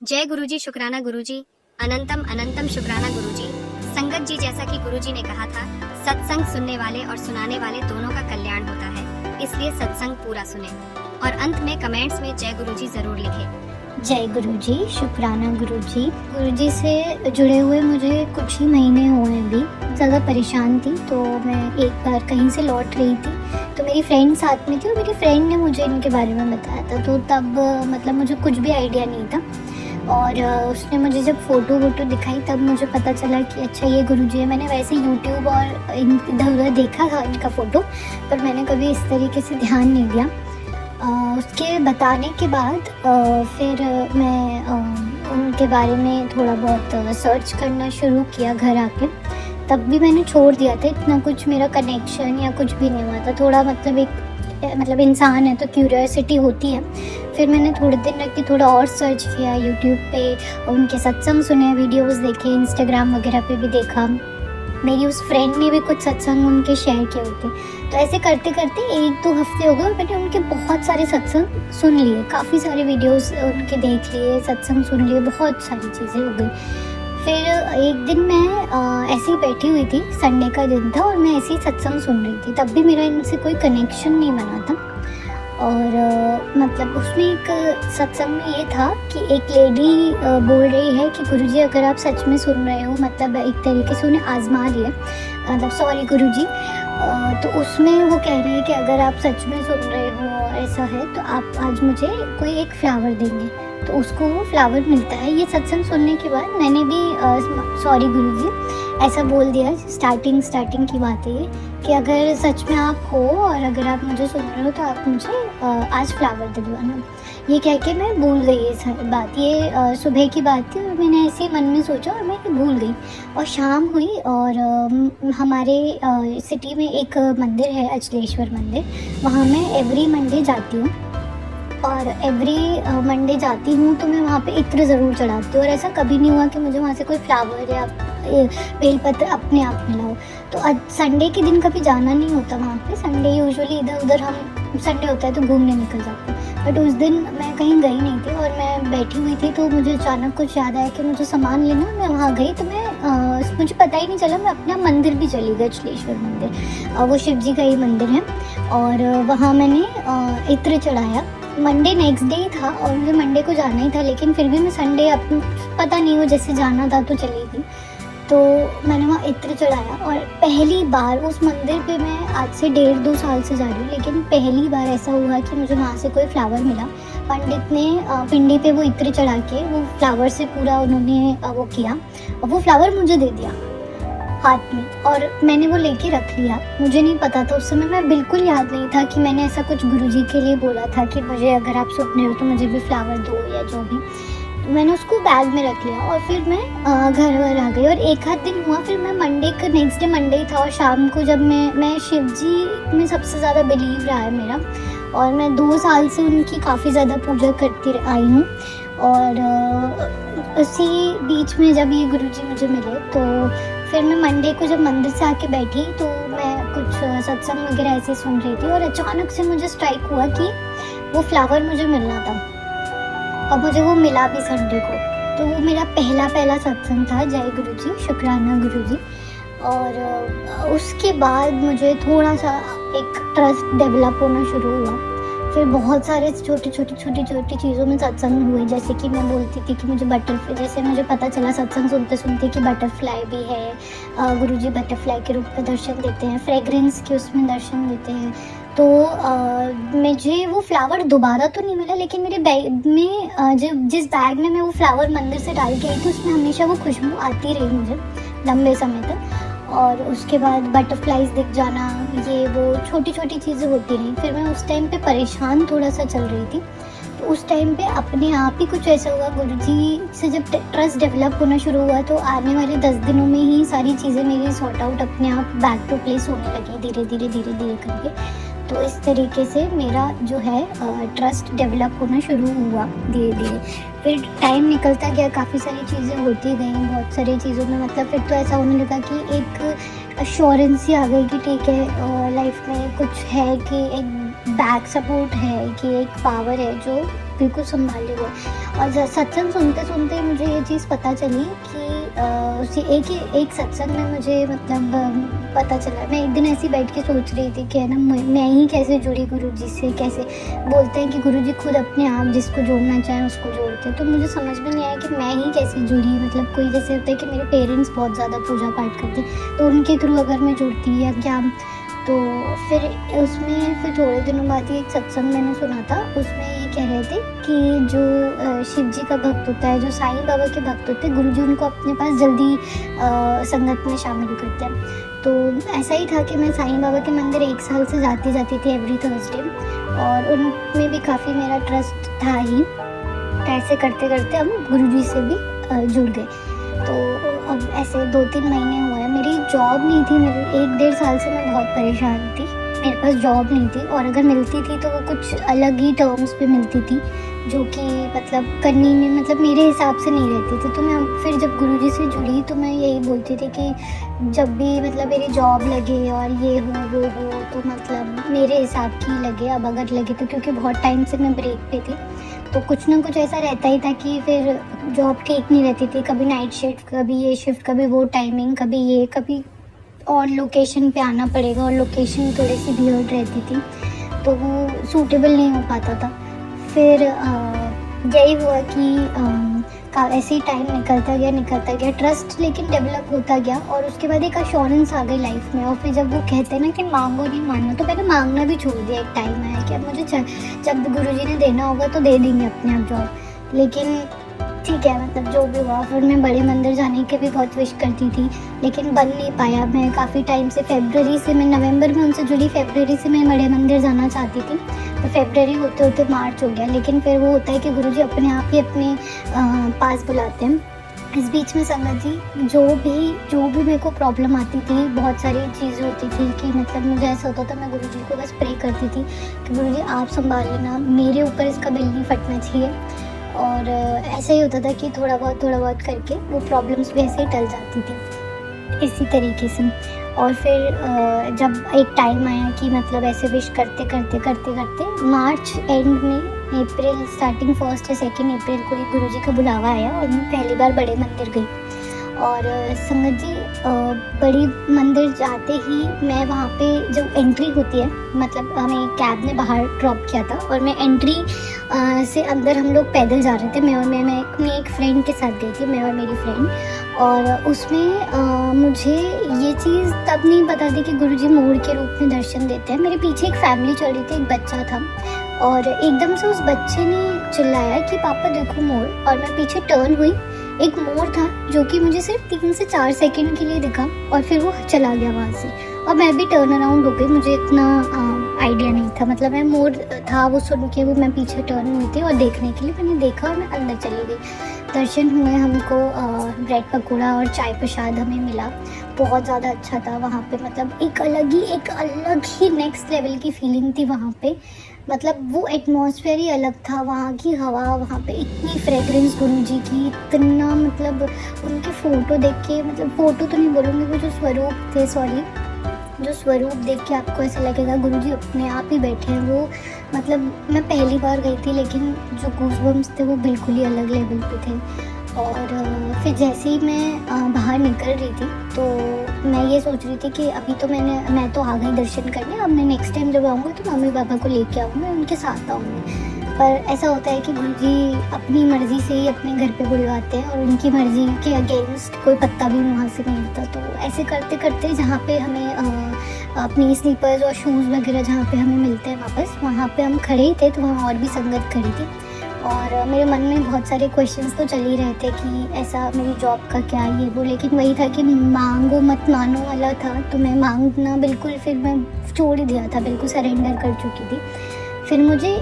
जय गुरुजी, शुक्राना गुरुजी, अनंतम अनंतम शुक्राना गुरुजी। संगत जी, जैसा कि गुरुजी ने कहा था, सत्संग सुनने वाले और सुनाने वाले दोनों का कल्याण होता है, इसलिए सत्संग पूरा सुने और अंत में कमेंट्स में जय गुरुजी जरूर लिखें। जय गुरुजी, शुक्राना गुरुजी। गुरुजी से जुड़े हुए मुझे कुछ ही महीने हुए अभी। ज़्यादा परेशान थी तो मैं एक बार कहीं से लौट रही थी, तो मेरी फ्रेंड साथ में थी और मेरी फ्रेंड ने मुझे इनके बारे में बताया था। तो तब मतलब मुझे कुछ भी आइडिया नहीं था और उसने मुझे जब फ़ोटो वोटो दिखाई तब मुझे पता चला कि अच्छा ये गुरुजी है। मैंने वैसे यूट्यूब और इधर उधर देखा था इनका फ़ोटो, पर मैंने कभी इस तरीके से ध्यान नहीं दिया। उसके बताने के बाद फिर मैं उनके बारे में थोड़ा बहुत सर्च करना शुरू किया घर आके। तब भी मैंने छोड़ दिया था, इतना कुछ मेरा कनेक्शन या कुछ भी नहीं हुआ था। थोड़ा मतलब इंसान है तो क्यूरियोसिटी होती है। फिर मैंने थोड़े दिन रख के थोड़ा और सर्च किया यूट्यूब पे, उनके सत्संग सुने, वीडियोस देखे, इंस्टाग्राम वगैरह पे भी देखा। मेरी उस फ्रेंड ने भी कुछ सत्संग उनके शेयर किए होते। तो ऐसे करते करते 1-2 हफ्ते हो गए और मैंने उनके बहुत सारे सत्संग सुन लिए, काफ़ी सारे वीडियोस उनके देख लिए, सत्संग सुन लिए, बहुत सारी चीज़ें हो गई। फिर एक दिन मैं ऐसे ही बैठी हुई थी, संडे का दिन था और मैं ऐसे ही सत्संग सुन रही थी। तब भी मेरा इनसे कोई कनेक्शन नहीं बना था और मतलब उसमें एक सत्संग में ये था कि एक लेडी बोल रही है कि गुरुजी अगर आप सच में सुन रहे हो, मतलब एक तरीके से उन्हें आजमा लिया, मतलब सॉरी गुरुजी। तो उसमें वो कह रही है कि अगर आप सच में सुन रहे हो ऐसा है तो आप आज मुझे कोई एक फ्लावर देंगे। तो उसको वो फ्लावर मिलता है। ये सत्संग सुनने के बाद मैंने भी सॉरी गुरुजी ऐसा बोल दिया। स्टार्टिंग की बात है ये कि अगर सच में आप हो और अगर आप मुझे सुन रहे हो तो आप मुझे आज फ्लावर दिलवाना। ये कह के मैं भूल गई ये बात। ये सुबह की बात थी और मैंने ऐसे ही मन में सोचा और मैं भूल गई। और शाम हुई और हमारे सिटी में एक मंदिर है, अचलेश्वर मंदिर। वहाँ मैं एवरी मंडे जाती हूँ और एवरी मंडे जाती हूँ तो मैं वहाँ पे इत्र ज़रूर चढ़ाती हूँ। और ऐसा कभी नहीं हुआ कि मुझे वहाँ से कोई फ्लावर या बेलपत्र अपने आप मिला हो। तो आज संडे के दिन कभी जाना नहीं होता वहाँ पे। संडे यूजुअली इधर उधर हम संडे होता है तो घूमने निकल जाते हैं, बट उस दिन मैं कहीं गई नहीं थी और मैं बैठी हुई थी। तो मुझे अचानक कुछ याद आया कि मुझे सामान लेना। मैं वहाँ गई तो मुझे पता ही नहीं चला, मैं अपना मंदिर भी चली गई, अचलेश्वर मंदिर। वो शिव जी का ही मंदिर है और वहाँ मैंने इत्र चढ़ाया। मंडे नेक्स्ट डे था और मुझे मंडे को जाना ही था, लेकिन फिर भी मैं संडे पता नहीं वो जैसे जाना था तो चली गई। तो मैंने वहाँ इत्र चढ़ाया और पहली बार उस मंदिर पे मैं आज से 1.5-2 साल से जा रही हूँ, लेकिन पहली बार ऐसा हुआ कि मुझे वहाँ से कोई फ्लावर मिला। पंडित ने पिंडी पे वो इत्र चढ़ा के वो फ्लावर से पूरा उन्होंने वो किया और वो फ्लावर मुझे दे दिया हाथ में और मैंने वो लेके रख लिया। मुझे नहीं पता था उस समय, मैं बिल्कुल याद नहीं था कि मैंने ऐसा कुछ गुरुजी के लिए बोला था कि मुझे अगर आप सुन रहे हो तो मुझे भी फ्लावर दो या जो भी। तो मैंने उसको बैग में रख लिया और फिर मैं घर आ गई और एक आध दिन हुआ। फिर मैं मंडे का नेक्स्ट डे मंडे ही था और शाम को जब मैं शिव जी में सबसे ज़्यादा बिलीव रहा है मेरा और मैं 2 साल से उनकी काफ़ी ज़्यादा पूजा करती आई हूँ। और उसी बीच में जब ये गुरुजी मुझे मिले तो फिर मैं मंडे को जब मंदिर से आके बैठी तो मैं कुछ सत्संग वगैरह ऐसे सुन रही थी और अचानक से मुझे स्ट्राइक हुआ कि वो फ्लावर मुझे मिलना था और मुझे वो मिला भी संडे को। तो वो मेरा पहला सत्संग था। जय गुरुजी, शुक्राना गुरुजी। और उसके बाद मुझे थोड़ा सा एक ट्रस्ट डेवलप होना शुरू हुआ। फिर बहुत सारे छोटी छोटी चीज़ों में सत्संग हुए, जैसे कि मैं बोलती थी कि मुझे बटरफ्लाई, जैसे मुझे पता चला सत्संग सुनते सुनते कि बटरफ्लाई भी है। गुरुजी बटरफ्लाई के रूप में दर्शन देते हैं, फ्रेग्रेंस के उसमें दर्शन देते हैं। तो मुझे वो फ्लावर दोबारा तो नहीं मिला, लेकिन मेरे बैग में जिस बैग में मैं वो फ्लावर मंदिर से डाल के आई थी उसमें हमेशा वो खुशबू आती रही मुझे लंबे समय तक। और उसके बाद बटरफ्लाइज दिख जाना, ये वो छोटी छोटी चीज़ें होती रहीं। फिर मैं उस टाइम पे परेशान थोड़ा सा चल रही थी, तो उस टाइम पे अपने आप ही कुछ ऐसा हुआ, गुरुजी से जब ट्रस्ट डेवलप होना शुरू हुआ तो आने वाले 10 दिनों में ही सारी चीज़ें मेरी सॉर्ट आउट अपने आप बैक टू प्लेस होने लगी, धीरे धीरे करके। तो इस तरीके से मेरा जो है ट्रस्ट डेवलप होना शुरू हुआ धीरे धीरे। फिर टाइम निकलता गया, काफ़ी सारी चीज़ें होती गई, बहुत सारी चीज़ों में मतलब फिर तो ऐसा होने लगा कि एक अश्योरेंस ही आ गई कि ठीक है लाइफ में कुछ है, कि एक बैक सपोर्ट है, कि एक पावर है जो सभी को संभाले हुए। और सत्संग सुनते सुनते मुझे ये चीज़ पता चली कि उसी एक सत्संग में मुझे मतलब पता चला। मैं एक दिन ऐसी बैठ के सोच रही थी कि है ना, मैं ही कैसे जुड़ी गुरुजी से। कैसे बोलते हैं कि गुरुजी खुद अपने आप जिसको जोड़ना चाहें उसको जोड़ते हैं, तो मुझे समझ में नहीं आया कि मैं ही कैसे जुड़ी। मतलब कोई जैसे होता है कि मेरे पेरेंट्स बहुत ज़्यादा पूजा पाठ करते, तो उनके थ्रू अगर मैं जुड़ती या क्या। तो फिर उसमें फिर थोड़े दिनों बाद ही एक सत्संग मैंने सुना था, उसमें ये कह रहे थे कि जो शिव जी का भक्त होता है, जो साईं बाबा के भक्त होते हैं, गुरुजी उनको अपने पास जल्दी संगत में शामिल करते हैं। तो ऐसा ही था कि मैं साईं बाबा के मंदिर 1 साल से जाती थी एवरी थर्सडे, और उनमें भी काफ़ी मेरा ट्रस्ट था ही। ऐसे करते करते हम गुरुजी से भी जुड़ गए। तो अब ऐसे 2-3 महीने हुए, मेरी जॉब नहीं थी। मेरे 1-1.5 साल से मैं बहुत परेशान थी। मेरे पास जॉब नहीं थी, और अगर मिलती थी तो वो कुछ अलग ही टर्म्स पे मिलती थी, जो कि मतलब करनी में मतलब मेरे हिसाब से नहीं रहती थी। तो मैं फिर जब गुरुजी से जुड़ी तो मैं यही बोलती थी कि जब भी मतलब मेरी जॉब लगे और ये हो वो हो, तो मतलब मेरे हिसाब की लगे। अब अगर लगे तो, क्योंकि बहुत टाइम से मैं ब्रेक पे थी, तो कुछ ना कुछ ऐसा रहता ही था कि फिर जॉब ठीक नहीं रहती थी। कभी नाइट शिफ्ट, कभी ये शिफ्ट, कभी वो टाइमिंग, कभी ये, कभी और लोकेशन पे आना पड़ेगा, और लोकेशन थोड़ी सी वियर्ड रहती थी, तो वो सूटेबल नहीं हो पाता था। फिर यही हुआ कि ऐसे ही टाइम निकलता गया, ट्रस्ट लेकिन डेवलप होता गया, और उसके बाद एक अश्योरेंस आ गई लाइफ में। और फिर जब वो कहते हैं ना कि मांगो नहीं मानना, तो मैंने मांगना भी छोड़ दिया। एक टाइम आया कि अब मुझे जब गुरुजी ने देना होगा तो दे देंगे अपने आप जॉब। लेकिन ठीक है, मतलब जो भी हुआ। फिर मैं बड़े मंदिर जाने के भी बहुत विश करती थी, लेकिन बन नहीं पाया। मैं काफ़ी टाइम से फरवरी से, मैं नवंबर में उनसे जुड़ी, फरवरी से मैं बड़े मंदिर जाना चाहती थी। तो फरवरी होते होते मार्च हो गया, लेकिन फिर वो होता है कि गुरुजी अपने आप ही अपने पास बुलाते हैं। इस बीच में संगत जी जो भी मेरे को प्रॉब्लम आती थी, बहुत सारी चीज़ें होती थी कि मतलब मुझे ऐसा होता था, मैं गुरुजी को बस प्रे करती थी कि गुरुजी आप संभाल लेना, मेरे ऊपर इसका बिल नहीं फटना चाहिए। और ऐसा ही होता था कि थोड़ा बहुत करके वो प्रॉब्लम्स भी ऐसे ही टल जाती थी इसी तरीके से। और फिर जब एक टाइम आया कि मतलब ऐसे विश करते मार्च एंड में, अप्रैल स्टार्टिंग 1 या 2 अप्रैल को ही गुरुजी का बुलावा आया, और मैं पहली बार बड़े मंदिर गई। और संगत जी बड़ी मंदिर जाते ही मैं वहाँ पे जब एंट्री होती है, मतलब हमें कैब ने बाहर ड्रॉप किया था, और मैं एंट्री से अंदर हम लोग पैदल जा रहे थे। मैं अपनी एक फ्रेंड के साथ गई थी, मैं और मेरी फ्रेंड। और उसमें मुझे ये चीज़ तब नहीं पता थी कि गुरुजी मोर के रूप में दर्शन देते हैं। मेरे पीछे एक फैमिली चल रही थी, एक बच्चा था, और एकदम से उस बच्चे ने चिल्लाया कि पापा देखो मोर। और मैं पीछे टर्न हुई, एक मोर था जो कि मुझे सिर्फ 3 से 4 सेकंड के लिए दिखा, और फिर वो चला गया वहाँ से। और मैं भी टर्न अराउंड हो गई, मुझे इतना आइडिया नहीं था। मतलब मैं मोर था वो सुन के वो मैं पीछे टर्न हुई थी, और देखने के लिए मैंने देखा, और मैं अंदर चली गई। दर्शन हुए हमको, ब्रेड पकौड़ा और चाय प्रसाद हमें मिला, बहुत ज़्यादा अच्छा था वहाँ पे। मतलब एक अलग ही नेक्स्ट लेवल की फीलिंग थी वहाँ पे। मतलब वो एटमॉस्फेयर ही अलग था, वहाँ की हवा, वहाँ पे इतनी फ्रेगरेंस गुरुजी की, इतना मतलब उनके फ़ोटो देख के, मतलब फ़ोटो तो नहीं बोलूँगी, वो जो स्वरूप थे, जो स्वरूप देख के आपको ऐसा लगेगा गुरुजी अपने आप ही बैठे हैं। वो मतलब मैं पहली बार गई थी, लेकिन जो गूज़बम्स थे वो बिल्कुल ही अलग लेवल पे थे। और फिर जैसे ही मैं बाहर निकल रही थी, तो मैं ये सोच रही थी कि अभी तो मैं तो आ गई दर्शन करने, अब मैं नेक्स्ट टाइम जब आऊँगी तो मम्मी पापा को लेके आऊँगी, उनके साथ आऊँगी। पर ऐसा होता है कि गुरुजी अपनी मर्ज़ी से ही अपने घर पे बुलवाते हैं, और उनकी मर्ज़ी के अगेंस्ट कोई पत्ता भी वहाँ से नहीं मिलता। तो ऐसे करते करते जहाँ पे हमें अपनी स्लीपर्स और शूज़ वगैरह जहाँ पे हमें मिलते हैं वापस, वहाँ पे हम खड़े ही थे, तो वहाँ और भी संगत खड़ी थी। और मेरे मन में बहुत सारे क्वेश्चंस तो चल ही रहे थे कि ऐसा मेरी जॉब का क्या ये वो, लेकिन वही था कि मांगो मत मानो वाला था। तो मैं मांगना बिल्कुल, फिर मैं छोड़ ही दिया था, बिल्कुल सरेंडर कर चुकी थी। फिर मुझे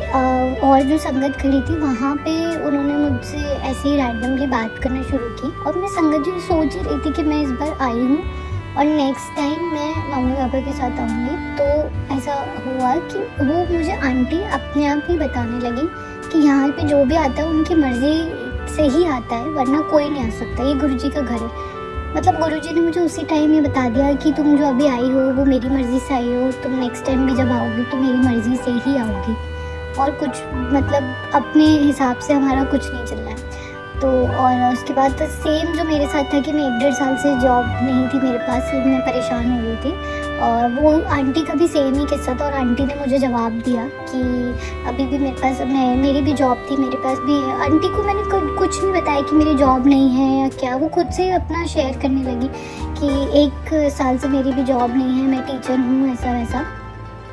और जो संगत खड़ी थी वहाँ पे उन्होंने मुझसे ऐसे ही रैंडमली बात करना शुरू की, और मैं संगत जी सोच ही रही थी कि मैं इस बार आई हूँ और नेक्स्ट टाइम मैं मम्मी पापा के साथ आऊँगी। तो ऐसा हुआ कि वो मुझे आंटी अपने आप ही बताने लगी कि यहाँ पे जो भी आता है उनकी मर्ज़ी से ही आता है, वरना कोई नहीं आ सकता, ये गुरुजी का घर है। मतलब गुरुजी ने मुझे उसी टाइम ये बता दिया कि तुम जो अभी आई हो वो मेरी मर्ज़ी से आई हो, तुम नेक्स्ट टाइम भी जब आओगी तो मेरी मर्ज़ी से ही आओगी। और कुछ मतलब अपने हिसाब से हमारा कुछ नहीं चल रहा है। तो और उसके बाद तो सेम जो मेरे साथ था कि मैं 1-1.5 साल से जॉब नहीं थी मेरे पास, मैं परेशान हो गई थी। और वो आंटी का भी सेम ही किस्सा था और आंटी ने मुझे जवाब दिया कि अभी भी मेरे पास मेरी भी जॉब थी, मेरे पास भी है। आंटी को मैंने कुछ नहीं बताया कि मेरी जॉब नहीं है या क्या, वो खुद से अपना शेयर करने लगी कि 1 साल से मेरी भी जॉब नहीं है, मैं टीचर हूँ, ऐसा वैसा।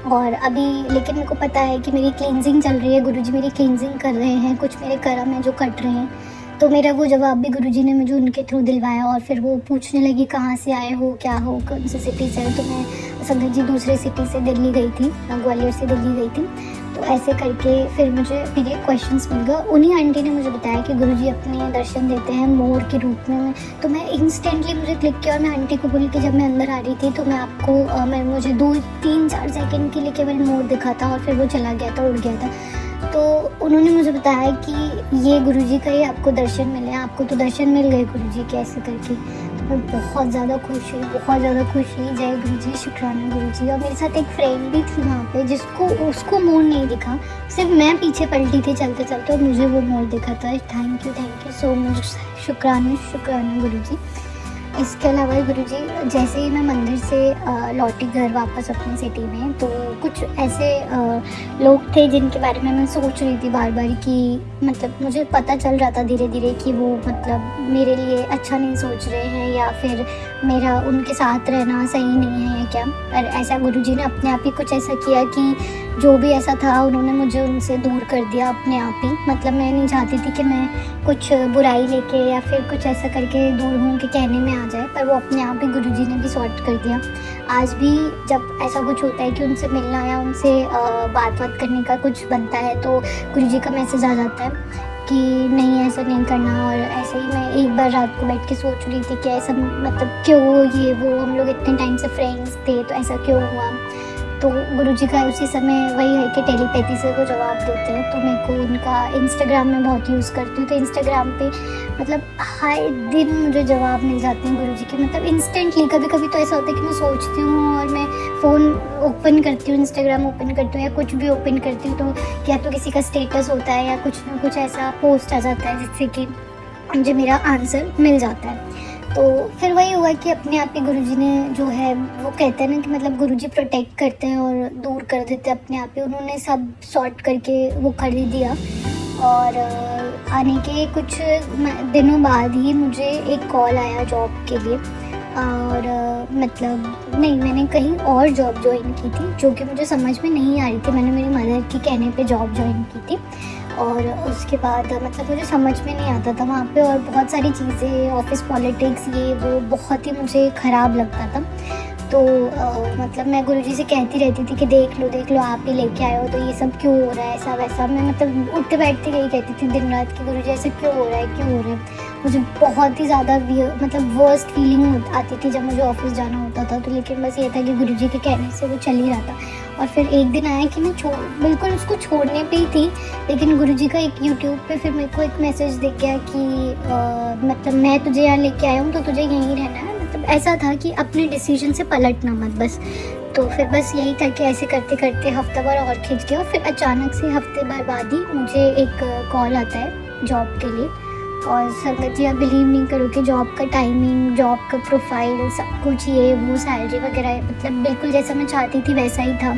और अभी लेकिन मेरे को पता है कि मेरी क्लींजिंग चल रही है, गुरुजी मेरी क्लींजिंग कर रहे हैं, कुछ मेरे कर्म हैं जो कट रहे हैं। तो मेरा वो जवाब भी गुरुजी ने मुझे उनके थ्रू दिलवाया। और फिर वो पूछने लगी कहाँ से आए हो, क्या हो, कौन सी सिटी से है। तो मैं संगत जी दूसरे सिटी से दिल्ली गई थी, ग्वालियर से दिल्ली गई थी। तो ऐसे करके फिर मुझे मेरे क्वेश्चंस मिल गए। उन्हीं आंटी ने मुझे बताया कि गुरुजी अपने दर्शन देते हैं मोर के रूप में। तो मैं इंस्टेंटली मुझे क्लिक किया और मैं आंटी को बोली कि जब मैं अंदर आ रही थी तो मैं आपको मुझे 2-3-4 सेकंड के लिए केवल मोर दिखा था और फिर वो चला गया था, उड़ गया था। तो उन्होंने मुझे बताया कि ये गुरुजी का ही आपको दर्शन मिले, आपको तो दर्शन मिल गए गुरुजी के, ऐसे करके। तो मैं बहुत ज़्यादा खुश हुई, बहुत ज़्यादा खुश हुई। जय गुरुजी, शुक्राना गुरुजी। और मेरे साथ एक फ्रेंड भी थी वहाँ पे जिसको उसको मोर नहीं दिखा, सिर्फ मैं पीछे पलटी थी चलते चलते और मुझे वो मोर दिखा था। थैंक यू सो मच, शुक्राना गुरुजी। इसके अलावा गुरुजी जैसे ही मैं मंदिर से लौटी घर वापस अपनी सिटी में, तो कुछ ऐसे लोग थे जिनके बारे में मैं सोच रही थी बार बार कि मतलब मुझे पता चल रहा था धीरे धीरे कि वो मतलब मेरे लिए अच्छा नहीं सोच रहे हैं या फिर मेरा उनके साथ रहना सही नहीं है या क्या। पर ऐसा गुरुजी ने अपने आप ही कुछ ऐसा किया कि जो भी ऐसा था उन्होंने मुझे उनसे दूर कर दिया अपने आप ही। मतलब मैं नहीं चाहती थी कि मैं कुछ बुराई लेके या फिर कुछ ऐसा करके दूर हूँ कि कहने में आ जाए, पर वो अपने आप ही गुरुजी ने भी सॉर्ट कर दिया। आज भी जब ऐसा कुछ होता है कि उनसे मिलना या उनसे बात करने का कुछ बनता है तो गुरुजी का मैसेज आ जाता है कि नहीं ऐसा नहीं करना। और ऐसे ही मैं एक बार रात को बैठ के सोच रही थी कि ऐसा मतलब क्यों, ये वो हम लोग इतने टाइम से फ्रेंड्स थे तो ऐसा क्यों हुआ। तो गुरुजी का उसी समय वही है कि टेलीपैथी से वो जवाब देते हैं। तो मेरे को उनका इंस्टाग्राम में बहुत यूज़ करती हूँ, तो इंस्टाग्राम पे मतलब हर दिन मुझे जवाब मिल जाते हैं गुरुजी के, मतलब इंस्टेंटली। कभी कभी तो ऐसा होता है कि मैं सोचती हूँ और मैं फ़ोन ओपन करती हूँ, इंस्टाग्राम ओपन करती हूँ या कुछ भी ओपन करती हूँ, तो या तो किसी का स्टेटस होता है या कुछ ना कुछ ऐसा पोस्ट आ जाता है जिससे कि मुझे मेरा आंसर मिल जाता है। तो फिर वही हुआ कि अपने आप ही गुरुजी ने जो है वो कहते हैं ना कि मतलब गुरुजी प्रोटेक्ट करते हैं और दूर कर देते हैं अपने आप ही। उन्होंने सब सॉर्ट करके वो कर ही दिया। और आने के कुछ दिनों बाद ही मुझे एक कॉल आया जॉब के लिए। और मतलब नहीं, मैंने कहीं और जॉब ज्वाइन की थी जो कि मुझे समझ में नहीं आ रही थी। मैंने मेरी मदर के कहने पे जॉब ज्वाइन की थी और उसके बाद मतलब मुझे समझ में नहीं आता था वहाँ पे, और बहुत सारी चीज़ें ऑफिस पॉलिटिक्स ये वो बहुत ही मुझे ख़राब लगता था। तो मतलब मैं गुरुजी से कहती रहती थी कि देख लो आप ही लेके आए हो, तो ये सब क्यों हो रहा है ऐसा वैसा। मैं मतलब उठते बैठते यही कहती थी दिन रात कि गुरुजी ऐसा क्यों हो रहा है। मुझे बहुत ही ज़्यादा मतलब वर्स्ट फीलिंग आती थी जब मुझे ऑफिस जाना होता था। तो लेकिन बस ये था कि गुरुजी के कहने से वो चल ही रहा था। और फिर एक दिन आया कि मैं बिल्कुल उसको छोड़ने पे ही थी, लेकिन गुरुजी का एक यूट्यूब पे फिर मेरे को एक मैसेज दिख गया कि मतलब मैं तुझे यहाँ लेके आया हूँ तो तुझे यहीं रहना है। मतलब ऐसा था कि अपने डिसीजन से पलटना मत बस। तो फिर बस यही था कि ऐसे करते करते हफ्ता भर और खींच गया। और फिर अचानक से हफ्ते भर बाद ही मुझे एक कॉल आता है जॉब के लिए। और संगत जी आप बिलीव नहीं करोगे, जॉब का टाइमिंग, जॉब का प्रोफाइल, सब कुछ ये वो सैलरी वगैरह मतलब बिल्कुल जैसा मैं चाहती थी वैसा ही था।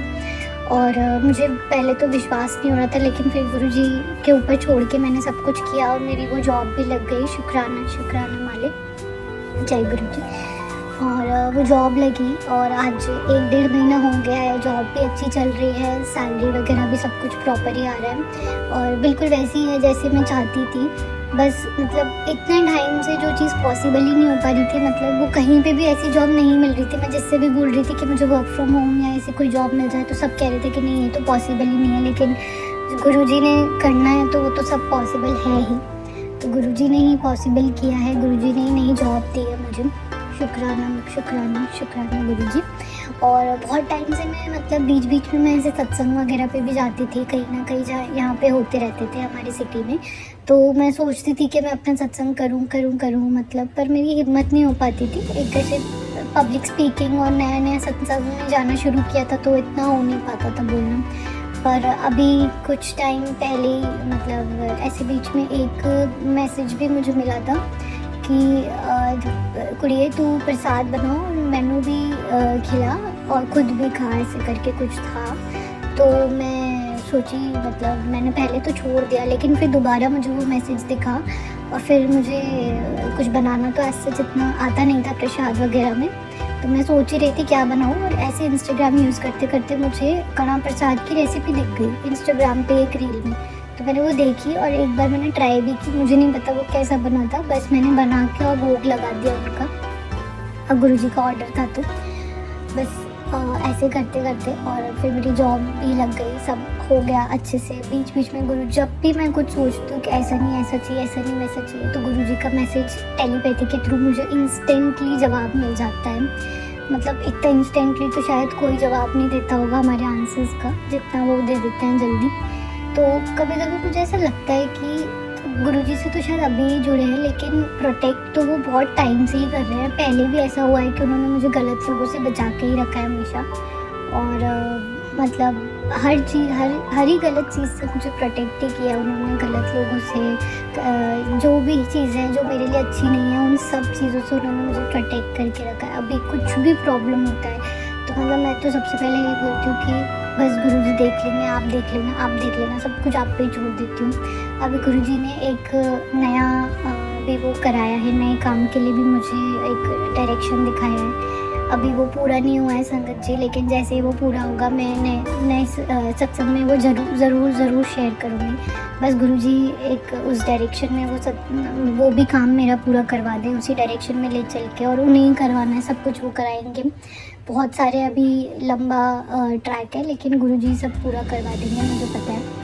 और मुझे पहले तो विश्वास नहीं हो रहा था, लेकिन फिर गुरुजी के ऊपर छोड़ के मैंने सब कुछ किया और मेरी वो जॉब भी लग गई। शुक्राना मालिक, जय गुरुजी। और वो जॉब लगी और आज 1-1.5 महीना हो गया है। जॉब भी अच्छी चल रही है, सैलरी वगैरह भी सब कुछ प्रॉपर ही आ रहा है और बिल्कुल वैसी है जैसे मैं चाहती थी। बस मतलब इतने टाइम से जो चीज़ पॉसिबल ही नहीं हो पा रही थी, मतलब वो कहीं पे भी ऐसी जॉब नहीं मिल रही थी। मैं जिससे भी बोल रही थी कि मुझे वर्क फ्रॉम होम या ऐसी कोई जॉब मिल जाए तो सब कह रहे थे कि नहीं ये तो पॉसिबल ही नहीं है। लेकिन गुरुजी ने करना है तो वो तो सब पॉसिबल है ही। तो गुरुजी ने ही पॉसिबल किया है, गुरुजी ने ही नई जॉब दी है मुझे। शुक्राना गुरुजी। और बहुत टाइम से मैं मतलब बीच बीच में मैं ऐसे सत्संग वगैरह पे भी जाती थी, कहीं ना कहीं जहाँ यहाँ पे होते रहते थे हमारी सिटी में। तो मैं सोचती थी कि मैं अपना सत्संग करूँ मतलब, पर मेरी हिम्मत नहीं हो पाती थी। एक ऐसे पब्लिक स्पीकिंग और नया सत्संग में जाना शुरू किया था तो इतना हो नहीं पाता था बोलना। पर अभी कुछ टाइम पहले ही, मतलब ऐसे बीच में एक मैसेज भी मुझे मिला था कि कुड़िए तू प्रसाद बनाओ और मैनू भी खिला और खुद भी खा, ऐसे करके कुछ था। तो मैं सोची, मतलब मैंने पहले तो छोड़ दिया, लेकिन फिर दोबारा मुझे वो मैसेज दिखा और फिर मुझे कुछ बनाना तो ऐसे जितना आता नहीं था प्रसाद वगैरह में, तो मैं सोच ही रही थी क्या बनाऊँ। और ऐसे इंस्टाग्राम यूज़ करते करते मुझे कड़ा प्रसाद की रेसिपी दिख गई इंस्टाग्राम पे एक रील में, तो मैंने वो देखी और एक बार मैंने ट्राई भी की। मुझे नहीं पता वो कैसा बना था, बस मैंने बना के और भोग लगा दिया उनका, और गुरुजी का ऑर्डर था। तो बस ऐसे करते करते और फिर मेरी जॉब भी लग गई, सब हो गया अच्छे से। बीच बीच में गुरु, जब भी मैं कुछ सोचती हूँ कि ऐसा नहीं ऐसा चाहिए, ऐसा नहीं वैसा चाहिए, तो गुरुजी का मैसेज टेलीपैथी के थ्रू मुझे इंस्टेंटली जवाब मिल जाता है। मतलब इतना इंस्टेंटली तो शायद कोई जवाब नहीं देता होगा हमारे आंसर्स का जितना वो दे देते हैं जल्दी। तो कभी कभी मुझे ऐसा लगता है कि गुरुजी से तो शायद अभी ही जुड़े हैं, लेकिन प्रोटेक्ट तो वो बहुत टाइम से ही कर रहे हैं। पहले भी ऐसा हुआ है कि उन्होंने मुझे गलत लोगों से बचा के ही रखा है हमेशा, और मतलब हर चीज़, हर ही गलत चीज़ से मुझे प्रोटेक्ट ही किया उन्होंने, गलत लोगों से। जो भी चीज़ें जो मेरे लिए अच्छी नहीं है उन सब चीज़ों से उन्होंने मुझे प्रोटेक्ट करके रखा है। अभी कुछ भी प्रॉब्लम होता है तो मतलब मैं तो सबसे पहले ये बोलती हूँ कि बस गुरुजी देख लेंगे, आप देख लेना, आप देख लेना, सब कुछ आप पे ही छोड़ देती हूँ। अभी गुरुजी ने एक नया भी वो कराया है, नए काम के लिए भी मुझे एक डायरेक्शन दिखाया है। अभी वो पूरा नहीं हुआ है संगत जी, लेकिन जैसे ही वो पूरा होगा मैं नए सत्संग में वो ज़रूर शेयर करूँगी। बस गुरुजी एक उस डायरेक्शन में वो भी काम मेरा पूरा करवा दें, उसी डायरेक्शन में ले चल के, और उन्हें ही करवाना है, सब कुछ वो कराएंगे। बहुत सारे अभी लंबा ट्रैक है, लेकिन गुरुजी सब पूरा करवा देंगे, मुझे पता है।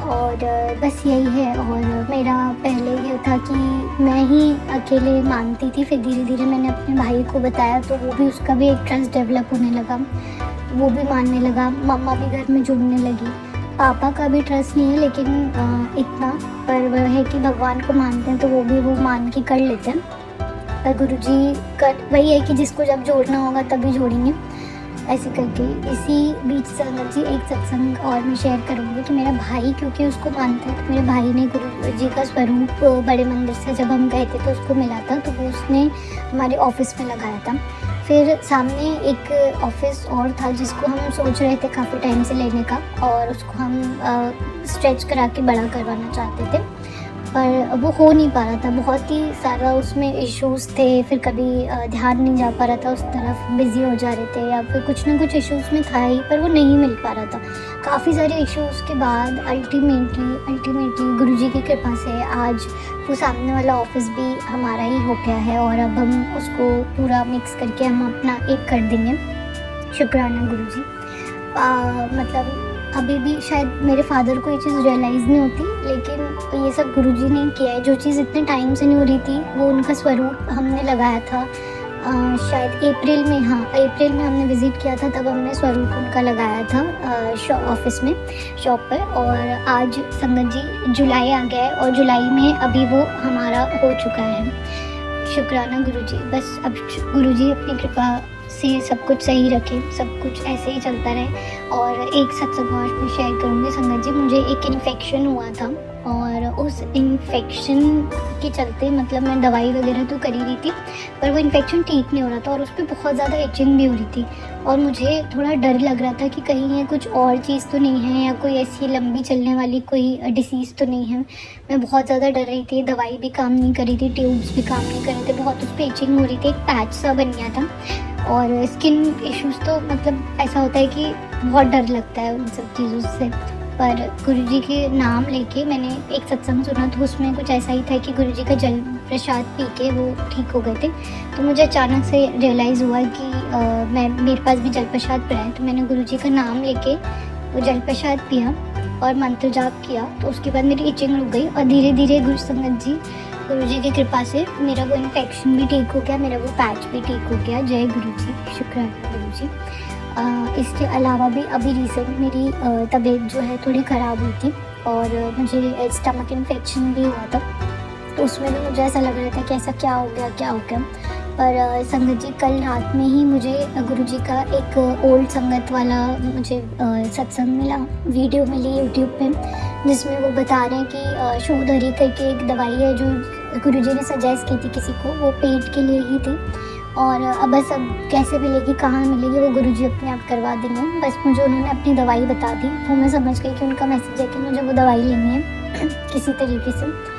और बस यही है। और मेरा पहले ये था कि मैं ही अकेले मानती थी, फिर धीरे धीरे मैंने अपने भाई को बताया तो वो भी, उसका भी एक ट्रस्ट डेवलप होने लगा, वो भी मानने लगा। मम्मा भी घर में जुड़ने लगी। पापा का भी ट्रस्ट नहीं है, लेकिन इतना पर वह है कि भगवान को मानते हैं तो वो मान के कर लेते हैं। पर गुरुजी का वही है कि जिसको जब जोड़ना होगा तभी जोड़ेंगे, ऐसे करके। इसी बीच संगत जी एक सत्संग और मैं शेयर करूँगी कि मेरा भाई, क्योंकि उसको मानता है, तो मेरे भाई ने गुरु जी का स्वरूप बड़े मंदिर से जब हम गए थे तो उसको मिला था, तो वो उसने हमारे ऑफिस में लगाया था। फिर सामने एक ऑफिस और था जिसको हम सोच रहे थे काफ़ी टाइम से लेने का, और उसको हम स्ट्रेच करा के बड़ा करवाना चाहते थे, पर वो हो नहीं पा रहा था। बहुत ही सारा उसमें इश्यूज़ थे, फिर कभी ध्यान नहीं जा पा रहा था उस तरफ, बिज़ी हो जा रहे थे, या फिर कुछ ना कुछ इश्यूज़ में था ही, पर वो नहीं मिल पा रहा था। काफ़ी सारे इश्यूज़ के बाद अल्टीमेटली गुरुजी की कृपा से आज वो सामने वाला ऑफिस भी हमारा ही हो गया है, और अब हम उसको पूरा मिक्स करके हम अपना एक कर देंगे। शुक्राना गुरुजी। मतलब अभी भी शायद मेरे फादर को ये चीज़ रियलाइज़ नहीं होती, लेकिन ये सब गुरुजी ने किया है। जो चीज़ इतने टाइम से नहीं हो रही थी, वो उनका स्वरूप हमने लगाया था शायद अप्रैल में हमने विज़िट किया था, तब हमने स्वरूप उनका लगाया था ऑफिस में, शॉप पर। और आज संगत जी जुलाई आ गया है, और जुलाई में अभी वो हमारा हो चुका है। शुक्राना गुरुजी। बस अब गुरुजी अपनी कृपा से सब कुछ सही रखे, सब कुछ ऐसे ही चलता रहे। और एक सत्संग और मैं शेयर करूँगी संगत जी। मुझे एक इन्फेक्शन हुआ था, और उस इन्फेक्शन के चलते मतलब मैं दवाई वगैरह तो कर ही रही थी, पर वो इन्फेक्शन ठीक नहीं हो रहा था, और उस पर बहुत ज़्यादा इचिंग भी हो रही थी, और मुझे थोड़ा डर लग रहा था कि कहीं ये कुछ और चीज़ तो नहीं है, या कोई ऐसी लंबी चलने वाली कोई डिसीज़ तो नहीं है। मैं बहुत ज़्यादा डर रही थी, दवाई भी काम नहीं कर रही थी, ट्यूब्स भी काम नहीं कर रहे थे, बहुत उस पर इचिंग हो रही थी, एक पैच सा बन गया था। और स्किन इश्यूज़ तो मतलब ऐसा होता है कि बहुत डर लगता है उन सब चीज़ों से। पर गुरुजी के नाम लेके मैंने एक सत्संग सुना, तो उसमें कुछ ऐसा ही था कि गुरुजी का जल प्रसाद पी के वो ठीक हो गए थे। तो मुझे अचानक से रियलाइज़ हुआ कि मेरे पास भी जल प्रसाद पड़ा है, तो मैंने गुरुजी का नाम लेके वो जल प्रसाद पिया और मंत्र जाप किया। तो उसके बाद मेरी इचिंग रुक गई, और धीरे धीरे गुरुजी की कृपा से मेरा वो इन्फेक्शन भी ठीक हो गया, मेरा वो पैच भी ठीक हो गया। जय गुरुजी, शुक्राना गुरुजी। इसके अलावा भी अभी रिसेंट मेरी तबीयत जो है थोड़ी ख़राब हुई थी, और मुझे स्टमक इन्फेक्शन भी हुआ था, तो उसमें भी मुझे ऐसा लग रहा था कि ऐसा क्या हो गया। पर संगत जी कल रात में ही मुझे गुरुजी का एक ओल्ड संगत वाला मुझे सत्संग मिला, वीडियो मिली यूट्यूब पे, जिसमें वो बता रहे हैं कि शूधरी करके एक दवाई है जो गुरुजी ने सजेस्ट की थी किसी को, वो पेट के लिए ही थी और अब बस अब कैसे मिलेगी, कहाँ मिलेगी, वो गुरुजी अपने आप करवा देंगे। बस मुझे उन्होंने अपनी दवाई बता दी, वो मैं समझ गई कि उनका मैसेज है कि मुझे वो दवाई लेनी है किसी तरीके से।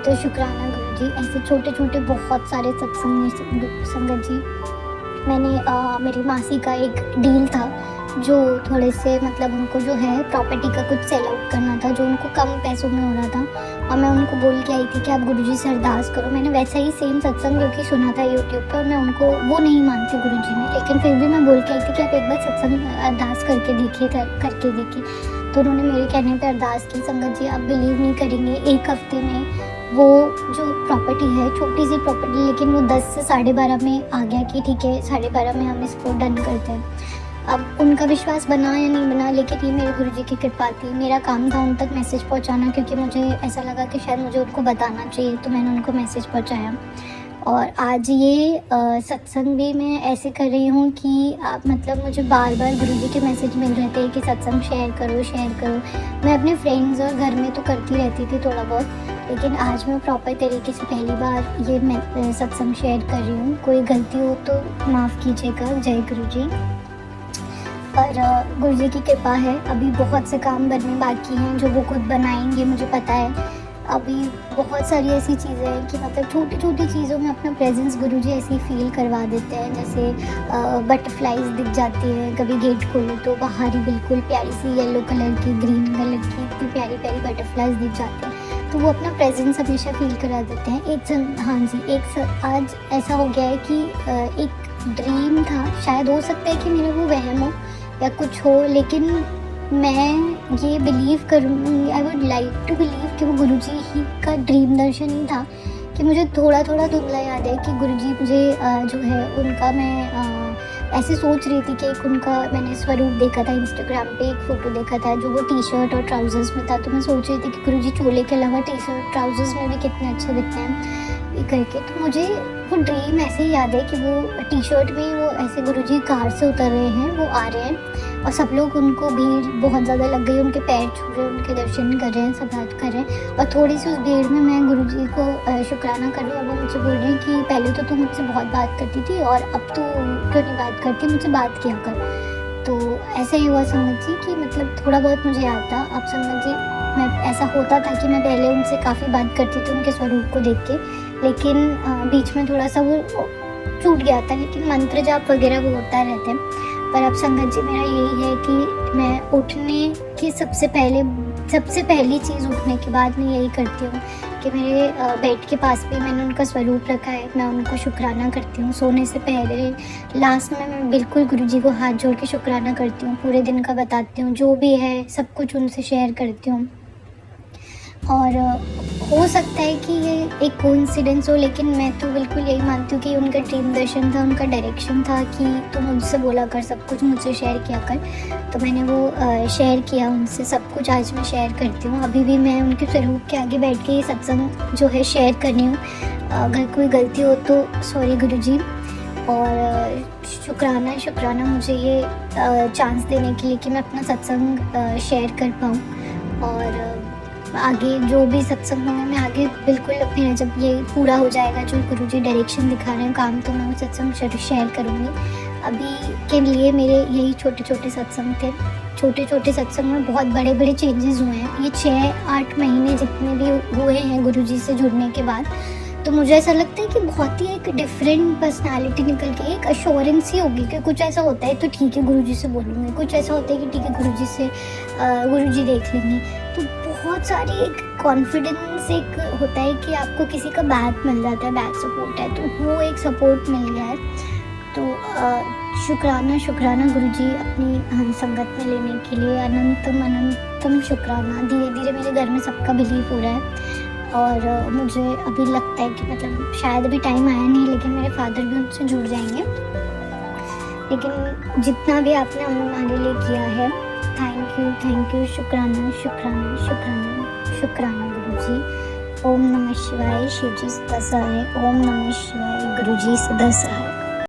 तो शुक्राना गुरुजी। ऐसे छोटे छोटे बहुत सारे सत्संग में संगत जी मैंने मेरी मासी का एक डील था जो थोड़े से मतलब उनको जो है प्रॉपर्टी का कुछ सेल आउट करना था, जो उनको कम पैसों में हो रहा था और मैं उनको बोल के आई थी कि आप गुरुजी से अरदास करो। मैंने वैसा ही सेम सत्संग जो कि सुना था यूट्यूब पे और मैं उनको वो नहीं मानती गुरुजी में, लेकिन फिर भी मैं बोल के आई थी कि आप एक बार सत्संग अरदास करके देखिए। तो उन्होंने मेरे कहने पर अरदास की। संगत जी आप बिलीव नहीं करेंगे, एक हफ्ते में वो जो प्रॉपर्टी है, छोटी सी प्रॉपर्टी, लेकिन वो 10 से 12:30 में आ गया कि ठीक है 12:30 में हम इसको डन करते हैं। अब उनका विश्वास बना या नहीं बना, लेकिन ये मेरे गुरुजी की कृपा थी। मेरा काम था उन तक मैसेज पहुंचाना, क्योंकि मुझे ऐसा लगा कि शायद मुझे उनको बताना चाहिए, तो मैंने उनको मैसेज पहुंचाया। और आज ये सत्संग भी मैं ऐसे कर रही हूँ कि मतलब मुझे बार बार गुरुजी के मैसेज मिल रहे थे कि सत्संग शेयर करो। मैं अपने फ्रेंड्स और घर में तो करती रहती थी थोड़ा बहुत, लेकिन आज मैं प्रॉपर तरीके से पहली बार ये मैं सत्संग शेयर कर रही हूँ। कोई गलती हो तो माफ़ कीजिएगा। जय गुरुजी। पर गुरुजी की कृपा है, अभी बहुत से काम बनने बाकी हैं जो वो खुद बनाएंगे, मुझे पता है। अभी बहुत सारी ऐसी चीज़ें हैं कि मतलब छोटी छोटी चीज़ों में अपना प्रेजेंस गुरुजी ऐसे ही फील करवा देते हैं। जैसे बटरफ्लाइज दिख जाती है, कभी गेट खोलो तो बाहर ही बिल्कुल प्यारी सी येलो कलर की, ग्रीन कलर की इतनी प्यारी प्यारी बटरफ्लाइज दिख जाती हैं, तो वो अपना प्रेजेंस हमेशा फील करा देते हैं। हाँ जी, आज ऐसा हो गया है कि एक ड्रीम था, शायद हो सकता है कि मेरा वो वहम हो या कुछ हो, लेकिन मैं ये बिलीव करूँगी, I would like to believe कि वो गुरुजी ही का ड्रीम दर्शन ही था। कि मुझे थोड़ा थोड़ा धुंधला याद है कि गुरुजी मुझे जो है उनका मैं ऐसे सोच रही थी कि एक उनका मैंने स्वरूप देखा था इंस्टाग्राम पे, एक फ़ोटो देखा था जो वो टी शर्ट और ट्राउज़र्स में था, तो मैं सोच रही थी कि गुरुजी चोले के अलावा टी शर्ट ट्राउज़र्स में भी कितने अच्छे दिखते हैं ये करके। तो मुझे वो ड्रीम ऐसे ही याद है कि वो टी शर्ट में वो ऐसे गुरुजी कार से उतर रहे हैं, वो आ रहे हैं और सब लोग, उनको भीड़ बहुत ज़्यादा लग गई, उनके पैर छू रहे हैं, उनके दर्शन कर रहे हैं, सब बात कर रहे हैं। और थोड़ी सी उस भीड़ में मैं गुरुजी को शुक्राना कर रही हूँ और वो मुझसे बोल रही हैं कि पहले तो तू मुझसे बहुत बात करती थी और अब तो क्यों नहीं बात करती, मुझसे बात किया कर। तो ऐसा ही हुआ संगत जी कि मतलब थोड़ा बहुत मुझे याद था। अब संगत जी मैं ऐसा होता था कि मैं पहले उनसे काफ़ी बात करती थी उनके स्वरूप को देख के, लेकिन बीच में थोड़ा सा वो छूट गया था, लेकिन मंत्र जाप वगैरह वो होता रहते हैं। पर अब संगत जी मेरा यही है कि मैं उठने की सबसे पहली चीज़ उठने के बाद मैं यही करती हूँ कि मेरे बेड के पास भी मैंने उनका स्वरूप रखा है, मैं उनको शुक्राना करती हूँ। सोने से पहले लास्ट में मैं बिल्कुल गुरुजी को हाथ जोड़ के शुक्राना करती हूँ, पूरे दिन का बताती हूँ, जो भी है सब कुछ उनसे शेयर करती हूँ। और हो सकता है कि ये एक कोइंसिडेंस हो, लेकिन मैं तो बिल्कुल यही मानती हूँ कि उनका ड्रीम दर्शन था, उनका डायरेक्शन था कि तू मुझसे बोला कर, सब कुछ मुझसे शेयर किया कर। तो मैंने वो शेयर किया उनसे, सब कुछ आज मैं शेयर करती हूँ। अभी भी मैं उनके स्वरूप के आगे बैठ के ये सत्संग जो है शेयर करनी हूँ। अगर कोई गलती हो तो सॉरी गुरुजी। और शुक्राना मुझे ये चांस देने के लिए कि मैं अपना सत्संग शेयर कर पाऊँ। और आगे जो भी सत्संग होंगे मैं आगे बिल्कुल मेरा जब ये पूरा हो जाएगा जो गुरुजी डायरेक्शन दिखा रहे हैं काम, तो मैं वो सत्संग शेयर करूँगी। अभी के लिए मेरे यही छोटे छोटे सत्संग थे। छोटे छोटे सत्संग में बहुत बड़े बड़े चेंजेस हुए हैं। ये 6-8 महीने जितने भी हुए हैं गुरुजी से जुड़ने के बाद, तो मुझे ऐसा लगता है कि बहुत ही एक डिफरेंट पर्सनालिटी निकल के एक अश्योरेंस ही होगी कि कुछ ऐसा होता है तो ठीक है गुरुजी से बोलूँगी, कुछ ऐसा होता है कि ठीक है गुरुजी देख लेंगे। तो बहुत सारी एक कॉन्फिडेंस एक होता है कि आपको किसी का बैक मिल जाता है, बैक सपोर्ट है, तो वो एक सपोर्ट मिल गया है। तो शुक्राना गुरुजी अपनी संगत में लेने के लिए, अनंतम शुक्राना। धीरे धीरे मेरे घर में सबका बिलीव हो रहा है और मुझे अभी लगता है कि मतलब शायद अभी टाइम आया नहीं, लेकिन मेरे फादर भी उनसे जुड़ जाएंगे। लेकिन जितना भी आपने हमारे लिए किया है, थैंक यू, शुक्राना गुरुजी। ओम नमः शिवाय, शिवजी तसाय। ओम नमः शिवाय। गुरुजी से 10 साल।